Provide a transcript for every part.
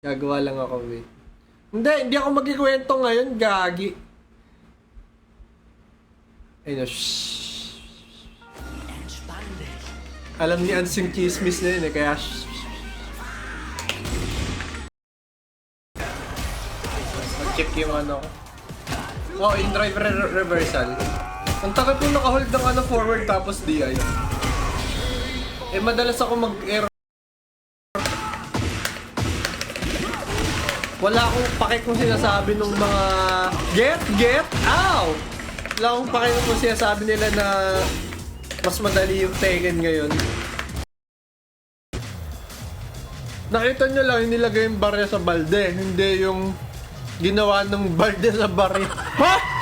Gagawa lang ako, wait. Hindi ako magkikwento ngayon, gagi. Ayun, shhh. Alam ni Ans yung chismis na yun eh, kaya shhh. Check yung ano. Oh, in drive reversal. Ang takot kong nakahold ng ano forward tapos DI. Eh, madalas ako mag-error. Wala akong pake kung sinasabi ng mga get, ow! Wala akong pake kung sinasabi nila na mas madali yung Tekken ngayon. Nakita nyo lang yung nilagay yung barya sa balde, hindi yung ginawa ng balde sa barya. Ha?! Ah!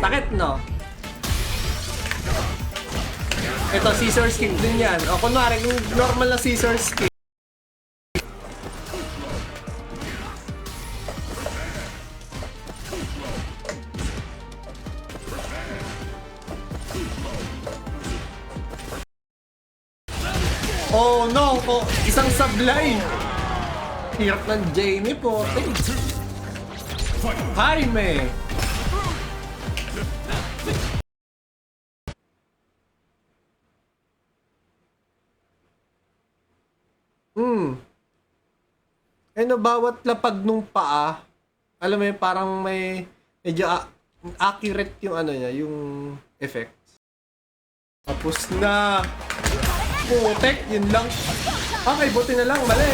Sakit, no? Ito, scissors kick din yan. O, kunwari, kung normal na scissors kick. Oh no! Oh, isang sablay! Hirap ng Jamie po. Jaime! Ano, bawat lapag nung paa, alam mo yun, parang may medyo accurate yung ano niya, yung effect. Tapos na! Putek, yun lang. Okay, buti na lang, mali!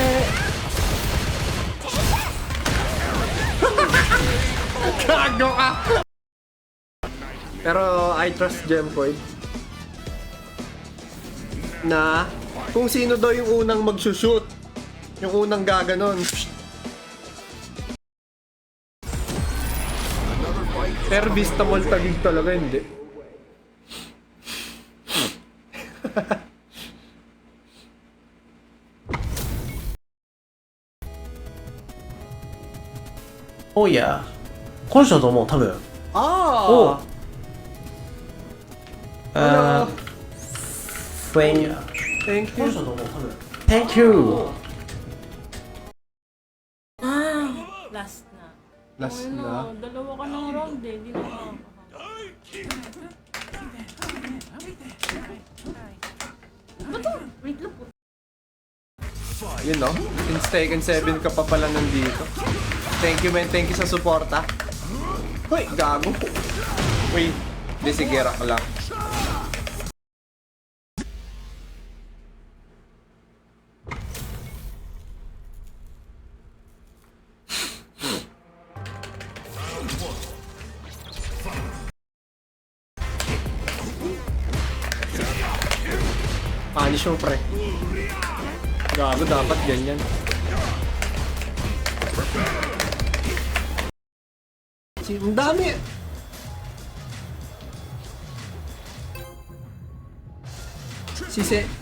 Gago ka! Pero I trust Gemcoid na kung sino daw yung unang magsushoot, yung unang gaganon. Pero Vista Mall tagig talaga, hindi. Oh yeah. この人だと思う、多分。お Ah! Uh, Thank Thank この人 you. だと思う、多分。Thank you! Last na. Last Ano, na. dalawa ka ng round eh. Hindi na makakahap. Ba't to? Wait lang po. Yun no? Since Tekken 7 ka pa pala nandito. Thank you, man. Thank you sa suporta. Hoy, gago. Uy, di sige, rock lang. Punish mo, pre. Gago, dapat ganyan. Ang dami!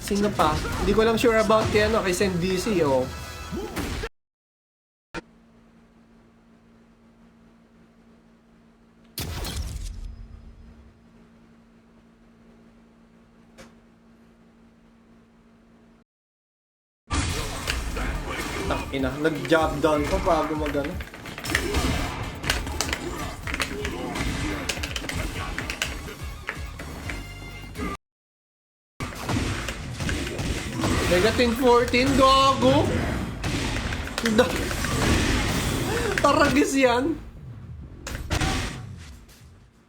Sino pa? Hindi ko lang sure about kay ano, kay Saint DC, oh. Ina, nag-job down pa bago mag-ano. Negative 14, gago! Taragis yan!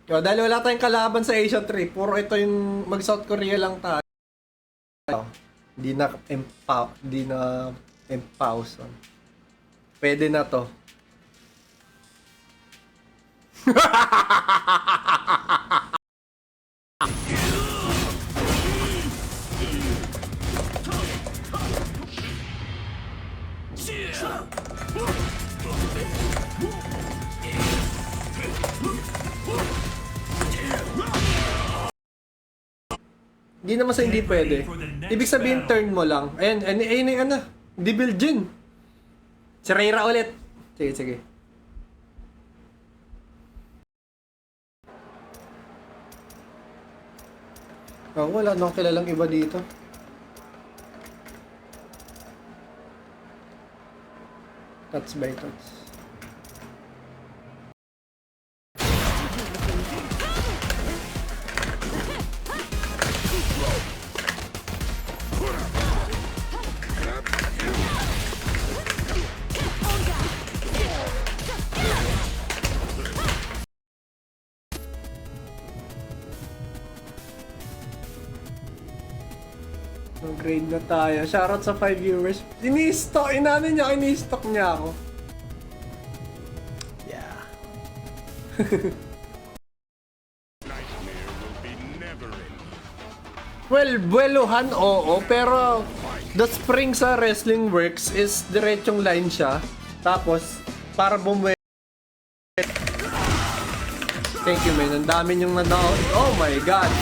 Yo, dahil wala tayong kalaban sa Asia 3, puro ito yung mag-South Korea lang tayo. Hindi na empowers. Pwede na to. Hindi naman sa hindi pwede. Ibig sabihin, turn mo lang. Ayan, ayun yung ano. Devil Jin. Si Reyra ulit. Sige, sige. Oh, wala nang kilalang iba dito. Touch by touch. Grade na tayo. Shoutout sa 5 viewers. Inano niya, ini-stock niya ako. Yeah. Well, buweluhan, oo. Pero, the spring sa Wrestling Works is diretsong line siya. Tapos, para bumuwi. Thank you, man. Ang dami niyong nanood. Oh my God.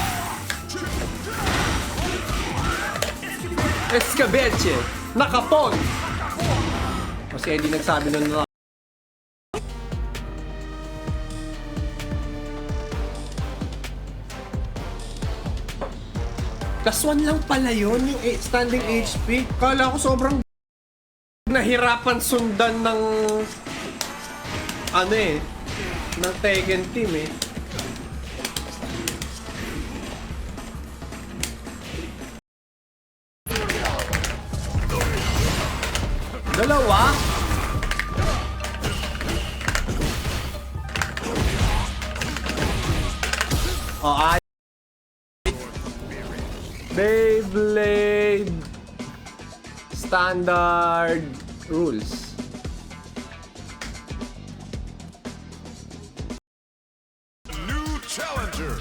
Escabeche. Nakapon. O si Eddie nagsabi nun na. +1 lang pala yun, yung standing HP. Kala ko sobrang nahirapan sundan ng ano eh, ng Tekken team eh. Dalawa? Oh, ay. Beyblade standard rules. New challenger.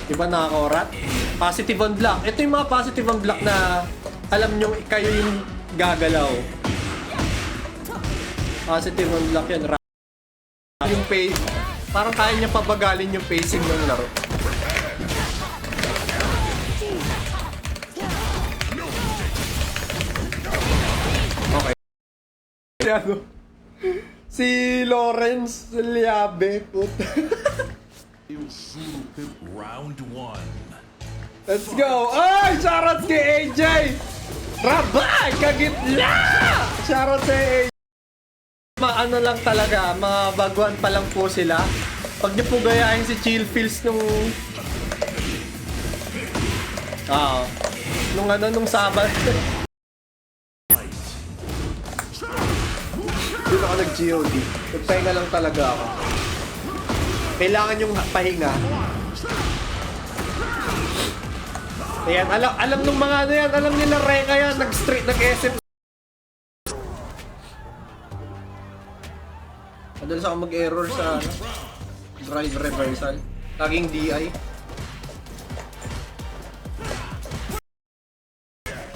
Diba nakaka-orat? Positive on block. Ito yung mga positive on block na alam nyo kayo yung gagalaw. Positive on block yan. Yung pace. Parang kaya niya pabagalin yung pacing ng laro. Okay. Si ano? Si Lawrence Liabe. Round 1. Let's go! Ay! Shoutout kay AJ! Rabay! Kagitla! Shoutout kay AJ! Ano lang talaga, mga baguhan pa lang po sila. Pag niyo po gayahin si Chill Feels nung... nung Sabat. Doon ako nag-GOD. Nagpahinga lang talaga ako. Kailangan yung pahinga. Ayan, alam nung mga ano yan, alam nila Reka yan, nag-SF. Madalas ako mag-error sa drive reversal. Laging DI.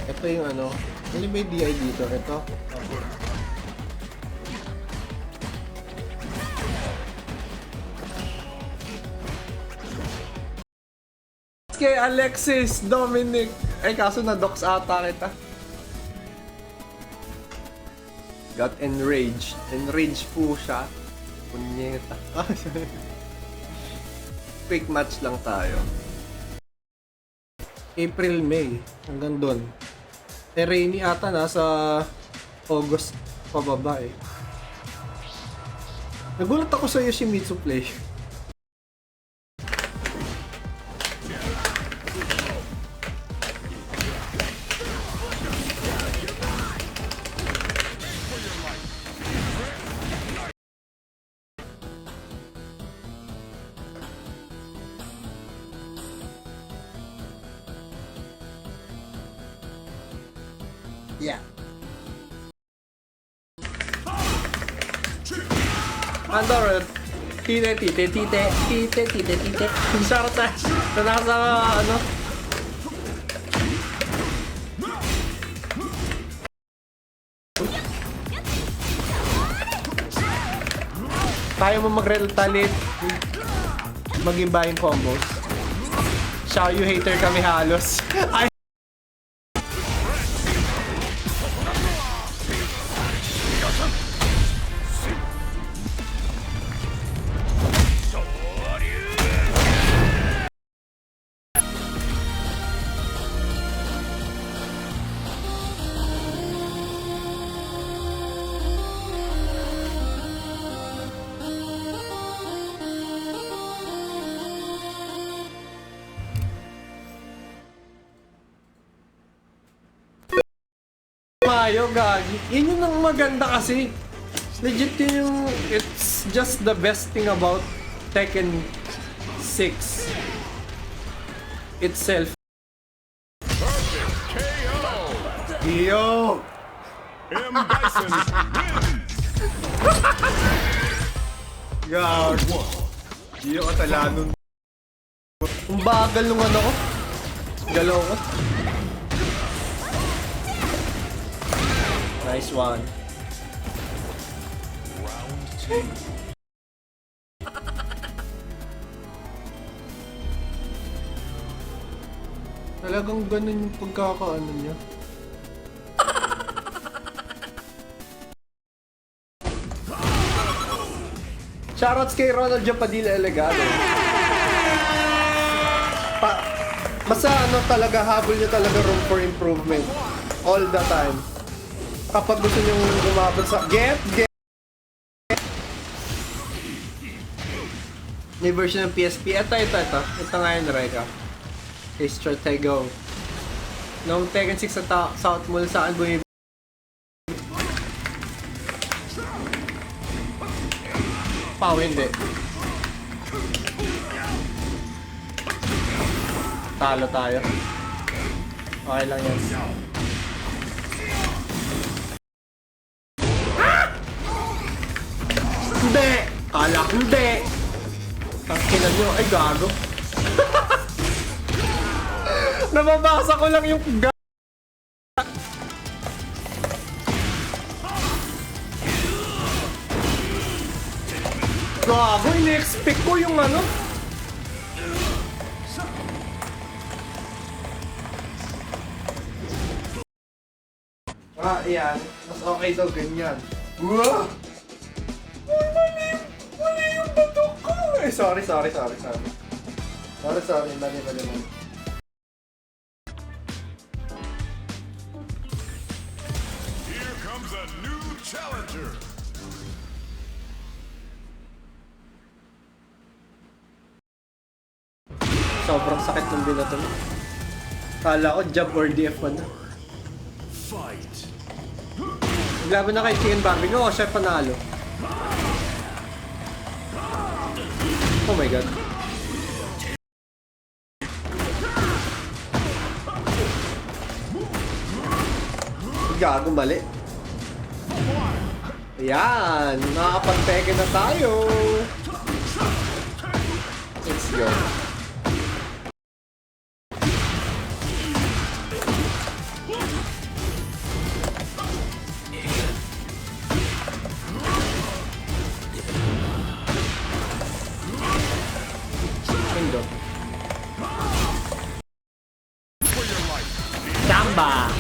Ito yung ano, ano ba yung DI dito? Ito. Kay Alexis Dominic. Ay, kaso na-dox ata kita. Got enraged. Enraged po siya. Punyeta. Quick match lang tayo. April, May. Hanggang doon. Eh, rainy ata nasa August pababa eh. Nagulat ako sa Yoshimitsu play. Yeah. Andor, tite. Shoutout sa nasa ano, Kaya mo mag-retaliate, mag-iba yung combos. Xiaoyu hater kami halos. Ay. Mayo, gagi. Yun yung ang maganda kasi. Legit yun yung, it's just the best thing about Tekken 6 itself. Perfect KO. Yo! M. Bison wins. Gago. Yo, katala nun. Ang bagal nung ano ko. Galaw ko. Nice one. Round 2. Talagang ganun yung pagkakaano niya. Shoutouts kay Ronald Japadilla Elegado. Basta ano talaga, habol niya talaga room for improvement. All the time. Kapag gusto niyong umabot sa... Get! May version ng PSP. Ito. Ito nga yun, Reka. Kay Stratego. Noong Tekken 6 sa South Mall, saan bumibili? Pao, hindi. Talo tayo. Okay lang yan. Hindi! Kala ko hindi! Tangkinan nyo, ay gago. Nababasa ko lang yung gago, ini-expect ko yung ano. Yan. Mas okay daw ganyan. Wah! Mali yung batok ko! Eh, sorry. Mali. Here comes a new challenger. Sobrang sakit ng binato mo. Kala ko jab or DF1 na. Fight. Naglaban na kay Chicken Barbie. Oo, siya panalo. Oh my god. Gago, mali. Ayan, nakakapag-Tekken na tayo. Let's go. Indo. Samba!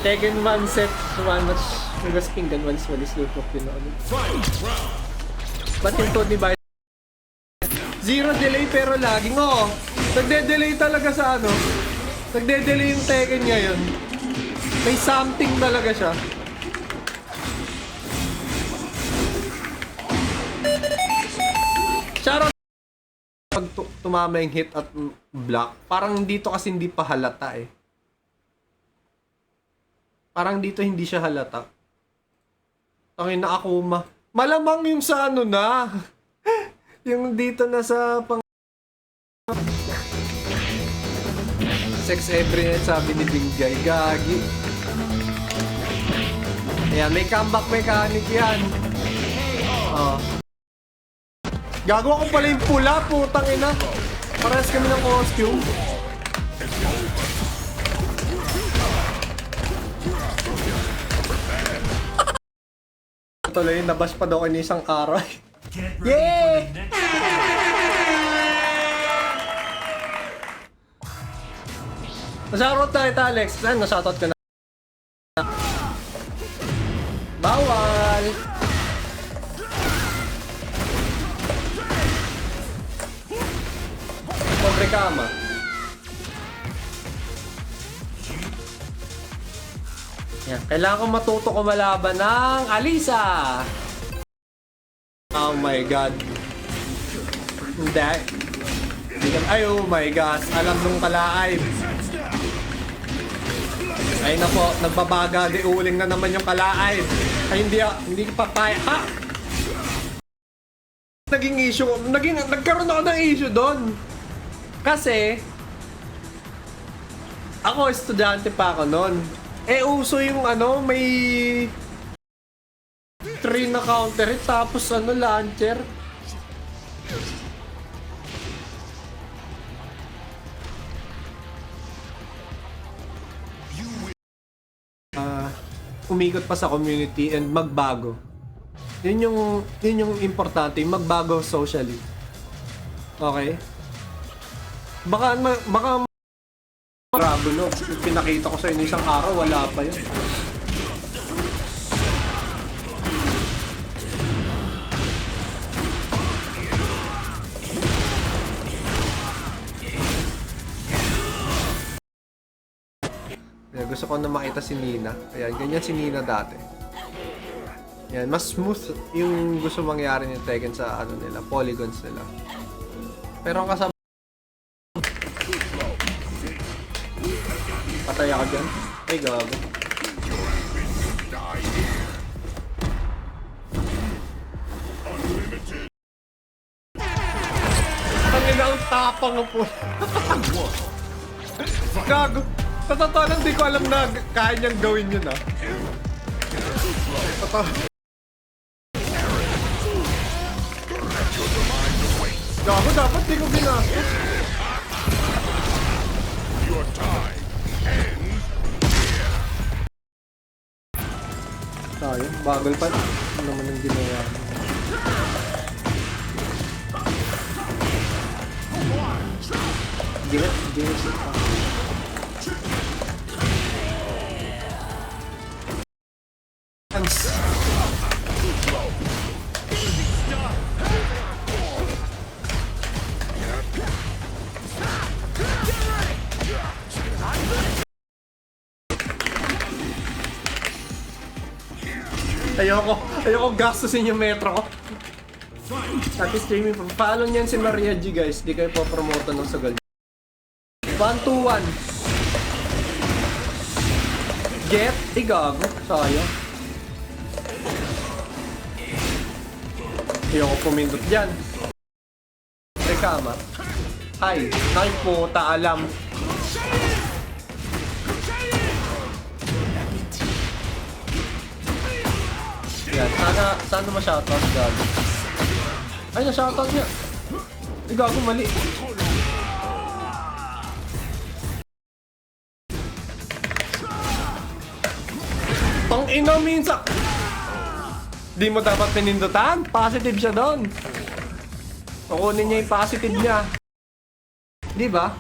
Tekken 1 set, 1 match, Nugas Pinggan, 1 Swalis, Lupok, yun ako. Ba't yung code ni Biden? Zero delay pero laging, oo. Nagde-delay talaga sa ano. Nagde-delay yung Tekken ngayon. May something talaga siya. Shoutout pag tumama yung hit at block, parang dito kasi hindi pa halata eh. Parang dito hindi siya halata. Tangin na ako malamang yung sa ano na. Yung dito na sa pang sex every night sabi ni Bingjay. Gagi. Ayan, may comeback mechanic yan. Oh. Gago ako pala yung pula, putang ina. Parehas kami ng costume. Tuloy, nabash pa daw in isang araw. Get ready Yay! for the next Nasarot na kita, Alex. Nasarot ka na. Bawal! Pobre kama. Yan. Kailangan ko matuto ko malaban ng Alisa! Oh my god. Hindi. Ay, oh my gosh. Alam nung kalaay. Ay na po, nagbabaga, di uling na naman yung kalaay. Ay hindi ko papaya. Ha? Naging issue, nagkaroon ako ng issue doon. Kasi, ako estudyante pa ako noon. Eh uso yung ano, may 3 na counter hit, tapos ano, launcher. Umikot pa sa community and magbago. Yun yung importante, magbago socially. Okay? Baka marabo no. Yung pinakita ko sa inyo isang araw, wala pa yun. Gusto ko na makita si Nina. Ayan, ganyan si Nina dati. Yan, mas smooth yung gusto mangyari ni Tekken sa ano nila, polygons nila. Pero ang kasama... Patay ako dyan. Ay, gago. Ang ina, ang tapang mo po. Gago. Sa totoo lang, di ko alam na kaya niyang gawin yun, ah. Totoo. Gago, dapat di ko ginastos. Your time ends. Sayang, bagal pa. Ano naman ang ginawa mo? Hindi na siya. Ayoko gastusin yung metro ko. At streaming pa. Follow niyan si Maria G, guys. Di kayo po-promote ng sagal. 1-2-1. Get. Igago. Sayang. Ayoko pumindot dyan. Rekama. Hi. Ay puta, alam. Yan. Sana ma-shoutout, gago. Ay, na-shoutout niya. Ay, gago, mali. Tang ina, minsan. Di mo dapat pinindutan. Positive siya doon. Kukunin niya yung positive niya. Di ba?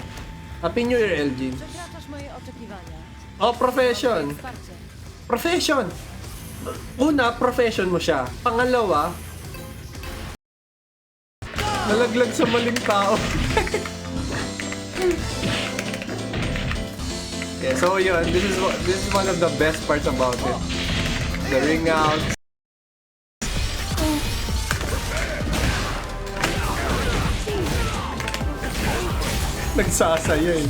Happy New Year, Elgin. Przekraczasz moje oczekiwania. Oh, profession. Wsparcie. Profession. Una, profession mo siya. Pangalawa, nalaglag sa maling tao. Yeah, so yun, this is one of the best parts about it. The ring out. Nagsasaya eh.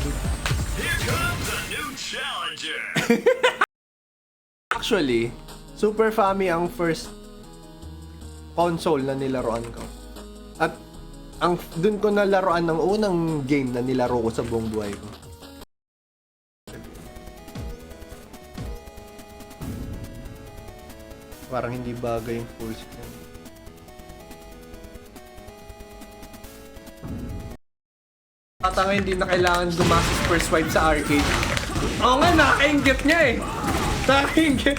Here comes a new challenger. Actually, Super Family ang first console na nilaruan ko. At dun ko nalaruan ng unang game na nilaro ko sa buong buhay ko. Parang hindi bagay yung full screen. Tanga, hindi na kailangan gumastos per swipe sa arcade. Oo nga, nakakaingit niya eh. Nakakaingit.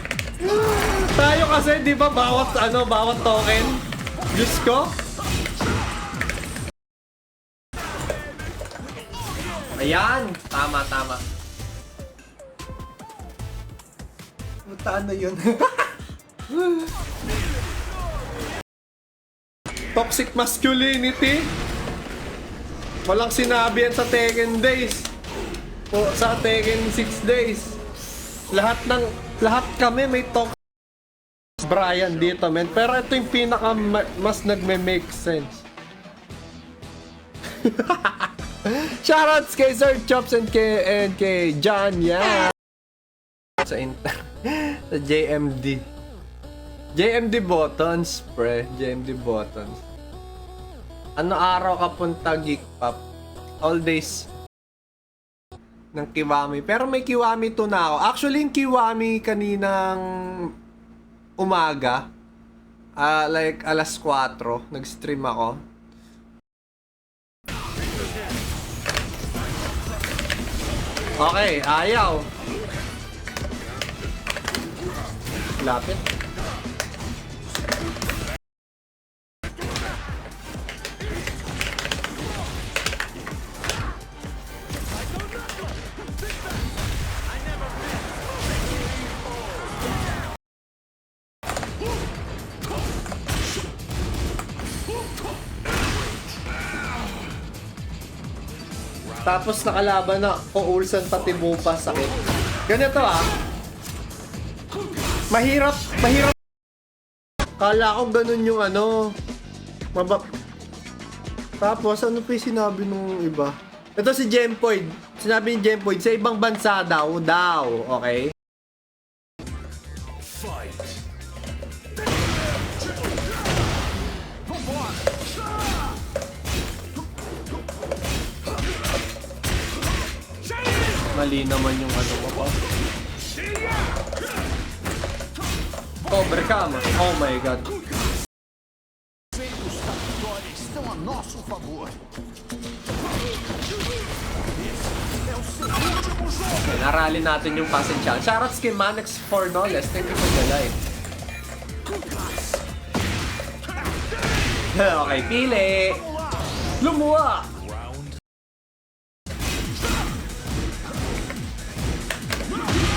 Tayo kasi kasi, di ba, bawat token. Diyos ko. Ayan! Tama. Butaan na yun. Toxic masculinity. Walang sinabi yan sa Tekken Days. O sa Tekken 6 Days. Lahat kami may toxic Brian dito, men. Pero ito yung pinaka mas nagme-make sense. Shoutouts kay Sir Chops and kay John, yeah. Sa sa JMD. JMD buttons, pre. JMD buttons. Ano araw ka punta, Geek Pop? All days ng Kiwami. Pero may Kiwami 2 na ako. Actually, yung Kiwami kaninang umaga, like alas 4, nag-stream ako. Okay, ayaw. Lapit. Tapos nakalaban na Ulsan pati Bupa sakit. Ganito Mahirap. Kala ko ganun yung Tapos ano pa yung sinabi nung iba? Ito si Gempoid. Sinabi ni Gempoid, sa ibang bansa daw. Okay? Mali naman yung ko pa. Overcome. Oh my god. Estão a nosso favor. Narali natin yung passing challenge. Shoutouts kay Manex for Knowledge. Thank you for the live. Okay, pili. Lumuwa.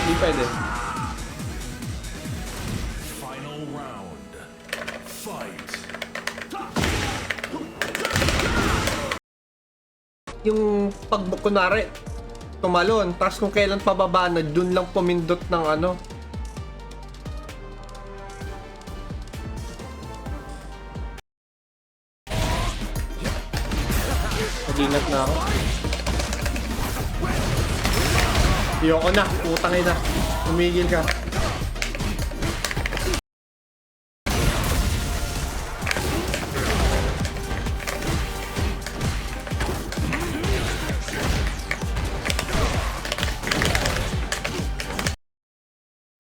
Hindi pwede. Final round. Fight. Yung pag kunwari tumalon, tapos kung kailan pababa na, dun lang pumindot ng Mag-ingat na ako. Ayoko na, utangin na. Tumigil ka.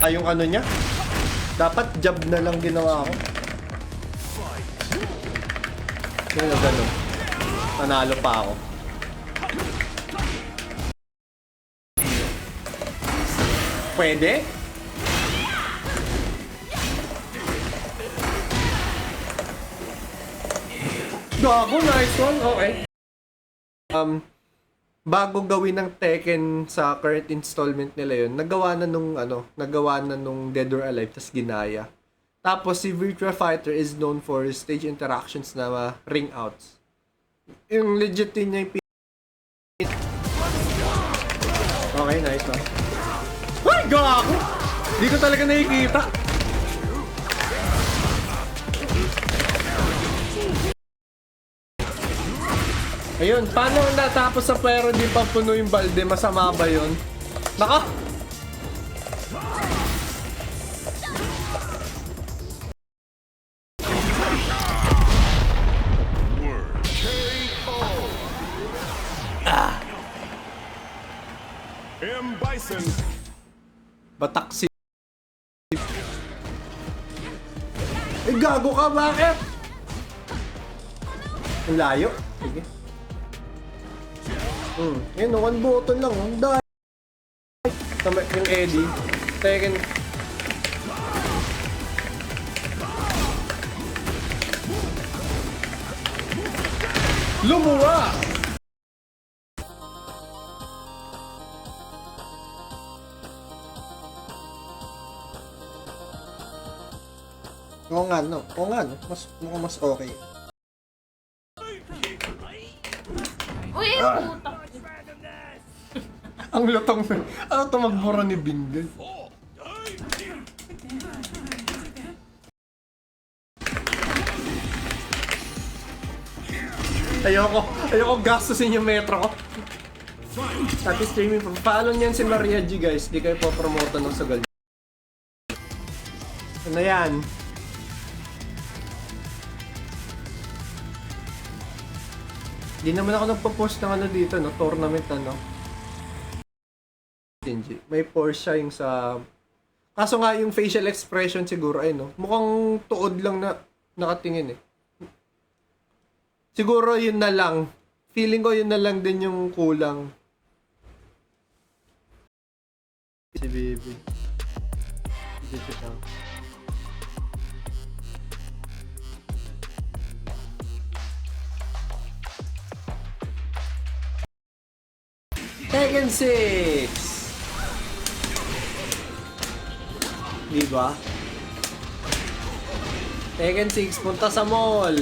Yung niya, dapat jab na lang ginawa ko. Yung gano'n, nanalo pa ako. Pwede? Gago, nice one, okay. Bago gawin ng Tekken sa current installment nila yun, nagawa na nung Dead or Alive, tas ginaya. Tapos si Virtua Fighter is known for stage interactions na ring outs. Yung legit din niya yung Okay, nice one. Ay, gago! Di ko talaga nakikita. Ayun, paano natapos sa pero di pa puno yung balde? Masama ba yun? Naka! M. Bison. Bataksi. Eh, gago ka, bakit? Ang layo. Sige. Yun, one button lang. Ang dahil. Yung Eddie. Tekken. Lumuwa! Oo nga, no? Oo nga, no? Mukhang mas okay. Uy, puta. Ang lutong na. Ano ito magbura ni Binggay? Ayoko gastusin yung metro ko. Happy streaming. Follow niyan si Maria G, guys. Di kayo po-promote ng sagal. Ano yan? Di naman ako nagpo-post ng ano dito, no? Tournament, ano? May Porsche yung sa... Kaso nga yung facial expression siguro ay, no? Mukhang tuod lang na nakatingin, eh. Siguro yun na lang. Feeling ko yun na lang din yung kulang. Si baby. Dito siya. Tekken 6! Diba? Tekken 6, punta sa mall.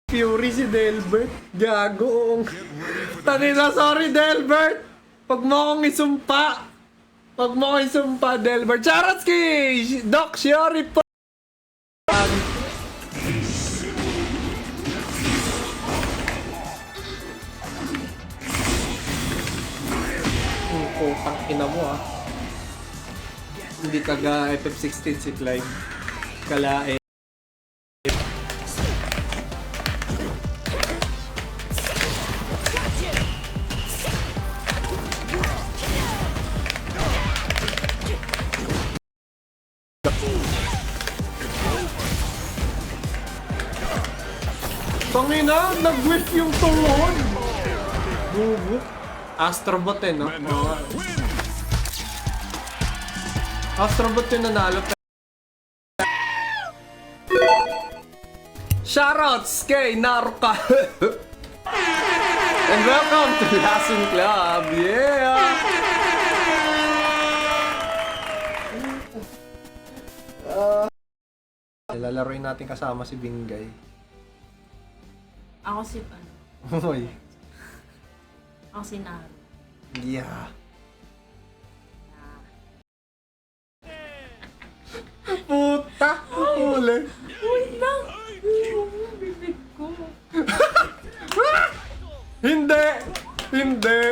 Fury si Delbert. Gago. Tangina, sorry Delbert. Pag mo akong isumpa. Pag mo akong isumpa, Delbert. Charotsky! Doc, Shiori po. Putang ina mo, ah. Hindi taga FF16 si Clyde. Kalae. Tangina, nag-whiff yung tuhod. Bubo. Astrobot eh, no? Astrobot yung nanalo. Shoutouts kay Naruka. And welcome to Lason Club. Yeah! Lalaroin natin kasama si Binggay. Ako si, ano, Hoy. ako si Naru. Yeah. Puta! Uli. Wait lang! Bibig ko. Hindi! Hindi!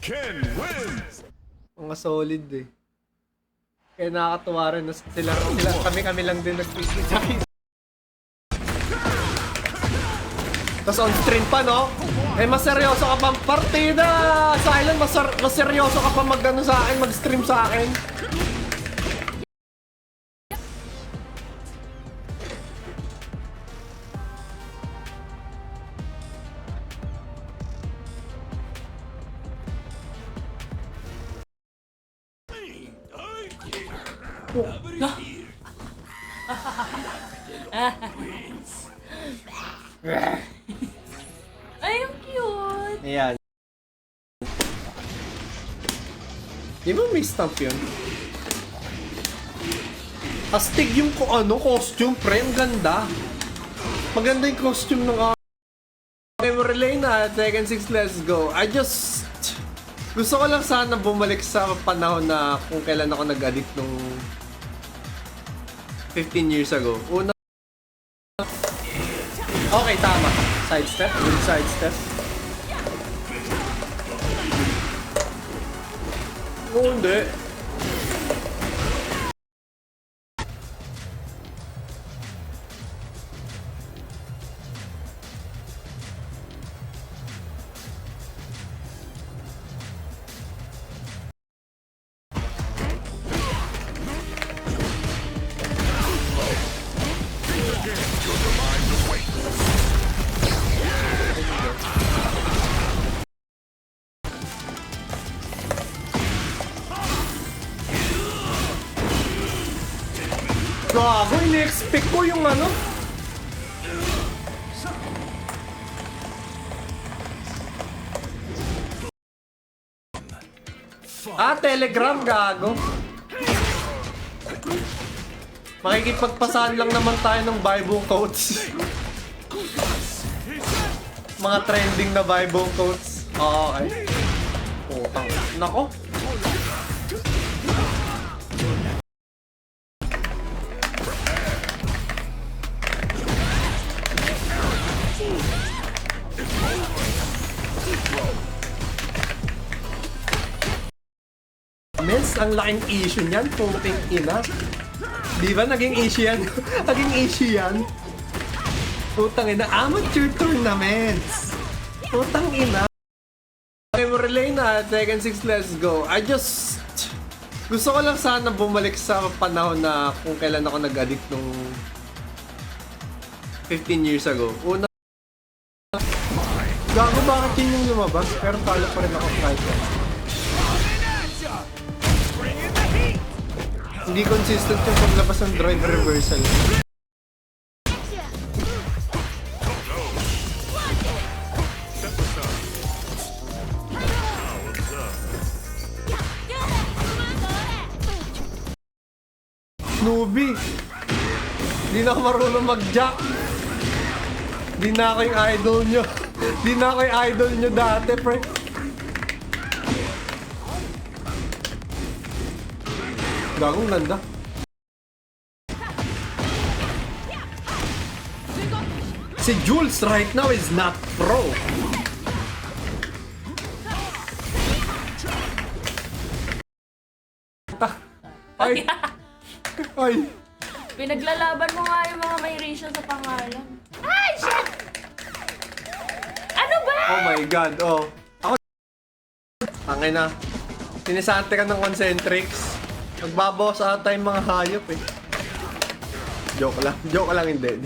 Ken wins! Mga solid eh. Kaya nakakatuwa rin na sila kami lang din nag-tweet. Tapos on stream pa, no? Eh, mas seryoso ka pang partida! Silent, mas seryoso ka pa mag-ano sa akin, mag-stream sa akin. Ay, ang cute! Ayan. Di ba may stamp yun? Astig yung costume, pre. Ang ganda. Maganda yung costume ng Memory Lane na. Tekken 6, let's go. Gusto ko lang sana bumalik sa panahon na kung kailan ako nag-addict nung 15 years ago. Okay, tama. Sidestep. Yung sidestep. Oh, hindi. Gago, in-expect ko yung ano. Telegram, gago. Makikipagpasahan lang naman tayo ng Bible quotes. Mga trending na Bible quotes. Okay. Putang. Nako. Miss, ang laking issue niyan, puting ina. Di ba naging issue yan? Naging issue yan? Putang ina, amateur tournaments. Putang ina. Okay, mo relay na, Tekken 6, let's go. Gusto ko lang sana bumalik sa panahon na kung kailan ako nag-addict nung 15 years ago. Una, gago, bakit yun yung lumabas? Pero talo pa rin ako kahit yan. Hindi consistent yung paglabas ng drive reversal. Snoopy! Di na ako marunong mag-jack. Di na ako yung idol nyo. Di na ako yung idol nyo dati, pre. Gagong ganda. Si Jules right now is not pro. Ay! Ay! Pinaglalaban mo nga yung mga may ratio sa pangalan. Ay, shit! Ano ba? Oh my god, oh. Ako... Tangay na. Sinisante ka ng concentrics. Magbabawas ata yung mga hayop eh. Joke lang, hindi.